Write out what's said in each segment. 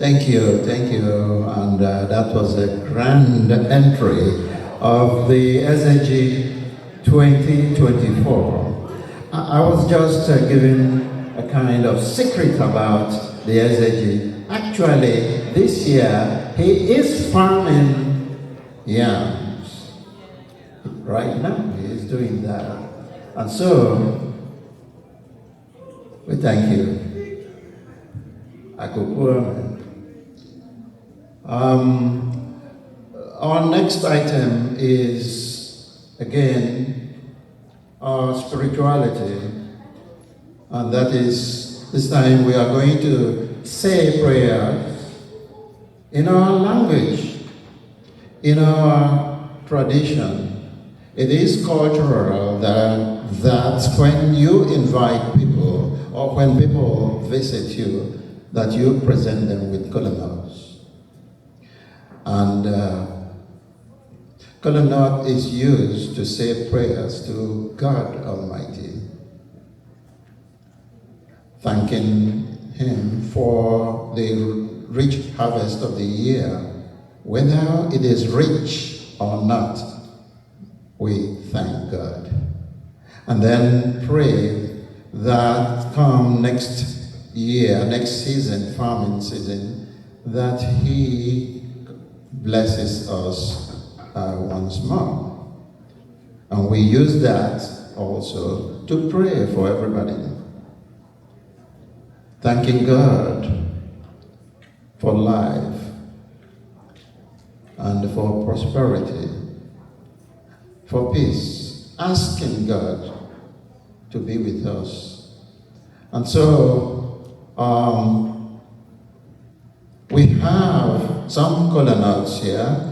Thank you, and that was a grand entry of the Eze Ji 2024. I was just giving a kind of secret about the Eze Ji. Actually, this year, he is farming yams. Right now, he is doing that. And so, we thank you. Akukura. Our next item is, again, our spirituality. And that is, this time we are going to say prayers in our language, in our tradition. It is cultural that when you invite people or when people visit you, that you present them with kolanos. And Kola nut is used to say prayers to God Almighty, thanking Him for the rich harvest of the year. Whether it is rich or not, we thank God. And then pray that come next year, next season, farming season, that He blesses us once more. And we use that also to pray for everybody. Thanking God for life and for prosperity, for peace, asking God to be with us. And so we have some kola nuts here,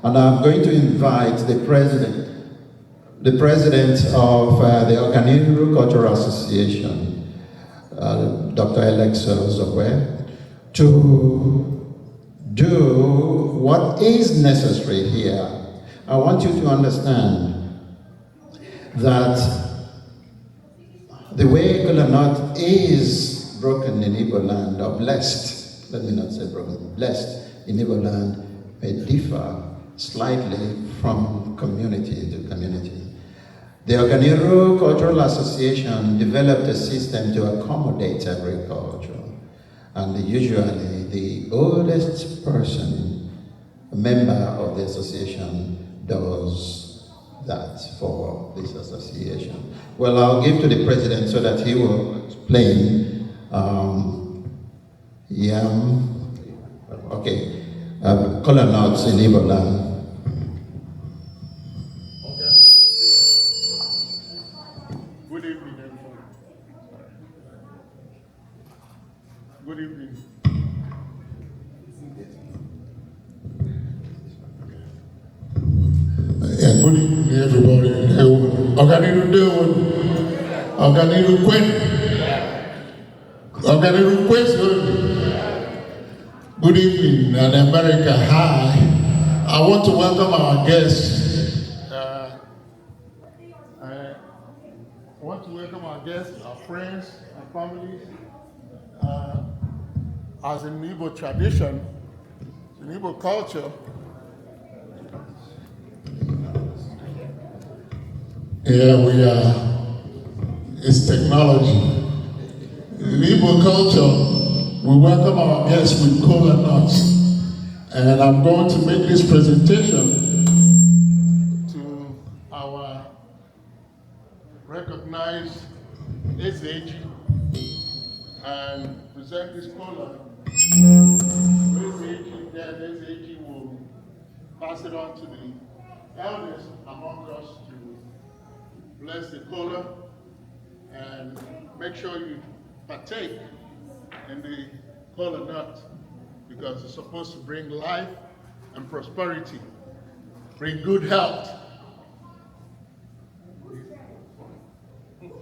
and I'm going to invite the president of the Oganiru Cultural Association, Dr. Alexa Zogwe, to do what is necessary here. I want you to understand that the way kola nut is broken in Igbo land, or blessed, let me not say broken, blessed in Igbo land, may differ slightly from community to community. The Oganiru Cultural Association developed a system to accommodate agriculture. And usually the oldest person, a member of the association, does that for this association. Well, I'll give to the president so that he will explain kola nuts in Igbo land. Good evening, everyone. Good evening. Yeah, good evening, everybody. Oganiru Dewan, Oganiru Kwen, Oganiru Question. Good evening, and America. Hi. I want to welcome our guests. I want to welcome our guests, our friends, our families. As in Igbo tradition, in Igbo culture, we are, it's technology. In Igbo culture, we welcome our guests with kola nuts. And I'm going to make this presentation to our recognized Eze Ji and present this kola. Eze Ji will pass it on to the elders among us to bless the kola and make sure you partake in the kola nut, because it's supposed to bring life and prosperity, bring good health.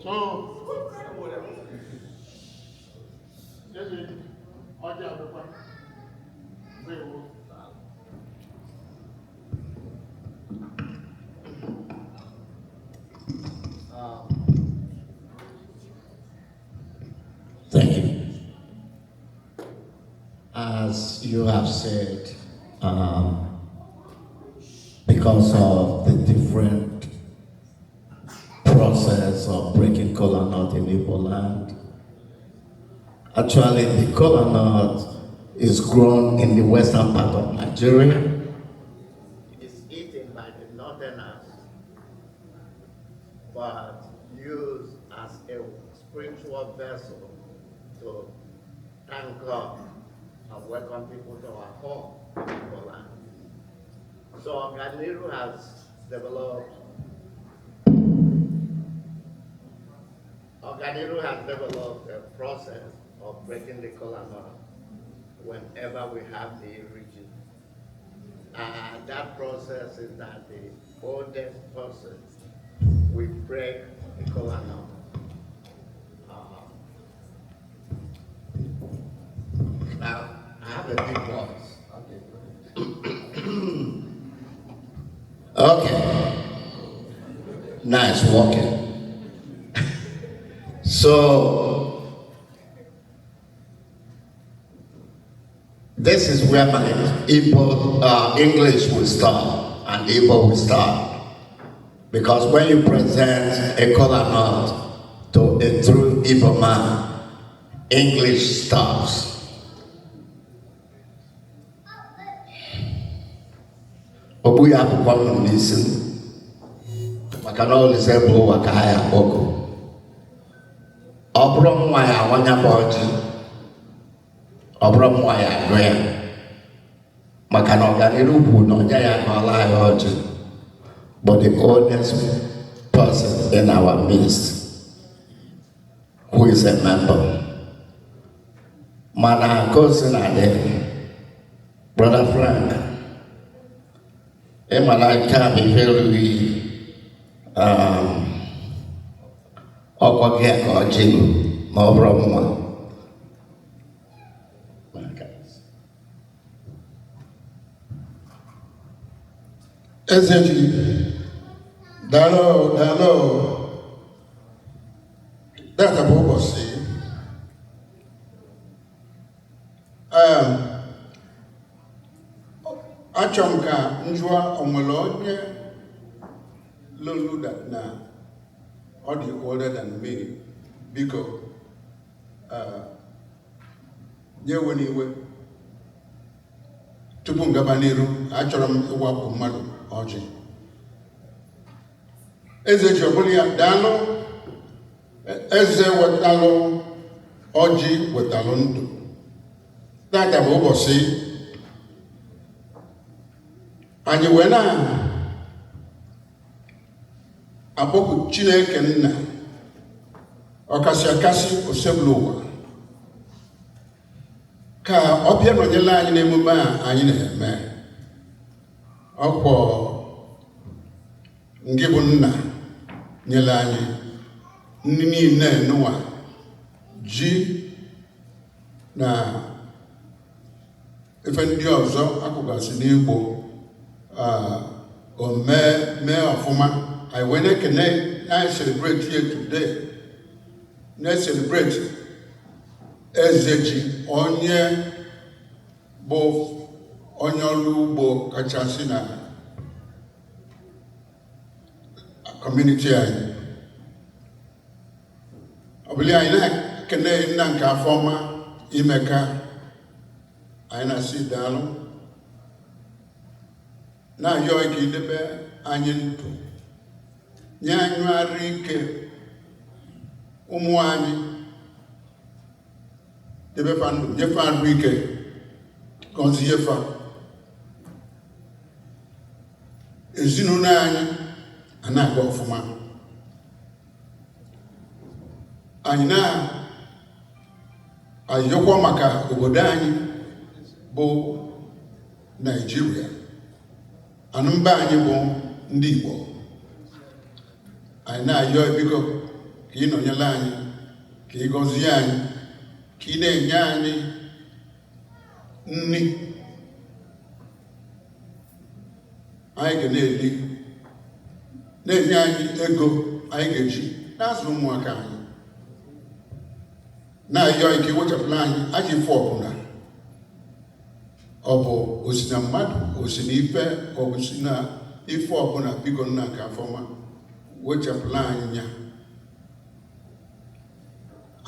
So, thank you. As you have said, because of the different process of breaking kola nut in Igbo land, actually the kola nut is grown in the western part of Nigeria. It is eaten by the northerners, but used as a spiritual vessel to thank God and welcome people to our home in Igbo land. So Oganiru has developed a process of breaking the kola nut whenever we have the region. That process is that the oldest person will break the kola nut. Now, I have a big voice. Okay. Okay. Nice walking. So, this is where my English will start and Igbo will start. Because when you present a kola nut to a true Igbo man, English stops. Obu ya akwụkwọ nọ n'isi maka na Olise bụ ụwa ka ya akpọkọ. Ọ bụrụ nwa ya awanya bụ ọjị, ọ bụrụ nwa ya agụ ya maka na Oganiru bụ na ọnya ya akọla ya ọjị. But the oldest person in our midst who is a member. Mana Kosinade, Brother Frank, Emala can be very Okogia or Jim, more from Eze Ji, dalo, that's a bobo see. Achọmka njụa onwere onye lolu that na ọ dị older than me biko nyewe n'iwe tupu ngaba n'iru achọrọ m ịwapụ mmadụ ọjị. Eze Ji ọbụla ya daalụ. Eze wetalụ ọjị wetalụ ndụ. Tata bụ ụbọchị anyị wee na-akpọku Chineke nna ọkasị akasị osebụlụ ụwa ka ọ bịa nọnyere anyị n'emume a anyị na-eme. Ọkwọ ngị bụ nna nyere anyị nri niile n'ụwa ji na ife ndị ọzọ akụgasị n'Igbo o mee ọfụma. I wee na-ekene na celebrate here today, na celebrate Eze Ji onye bụ onye ọrụ ugbo kachasị na community anyị. Ọbụla anyị na-ekene nna nke afọ ọma Imeka, anyị na-asị daalụ na-ayọ ike idebe anyị ndụ nye anyị arụ ike ụmụ anyị debefa ndụ nyefe arụ ike gọzie fa ezinụlọ anyị a na-aga ọfụma. Anyị na-ayọkwa maka obodo anyị bụ Nigeria, anụmba anyị bụ ndị Igbo. Anyị na-ayọ biko ka ị nọnyere anyị, ka ị gọzie anyị, ka ị na-enye anyị nri anyị ga na-eli, na-enye anyị ego anyị ga-eji na-azụ ụmụaka anyị. Na-ayọ ike wechapụla anyị ajọ ife ọbụla, ọ bụ osi na mmadụ, osi na ife, ọ bụ si na ife ọbụla biko nna nke afọma wechapụla anyị ya.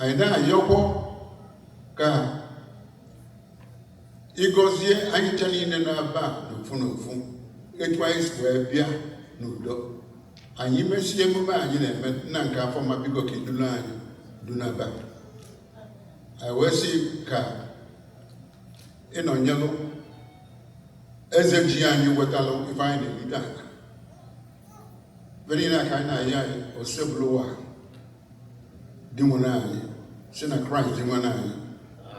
Anyị na-ayọkwa ka ịgọzie anyị ncha niile na-aba n'ofu n'ofu etu anyị si wee bịa n'udo. Anyị mesie emume anyị na-eme nna nke afọma biko ka idulu anyị dunaba. Anyị wee sị ka ịnọnyelụ Eze Ji anyị wetalụ ife anyị na-erite aka. Very nice, I know, or several dị nwere anyị si na Kraịst dị nwere anyị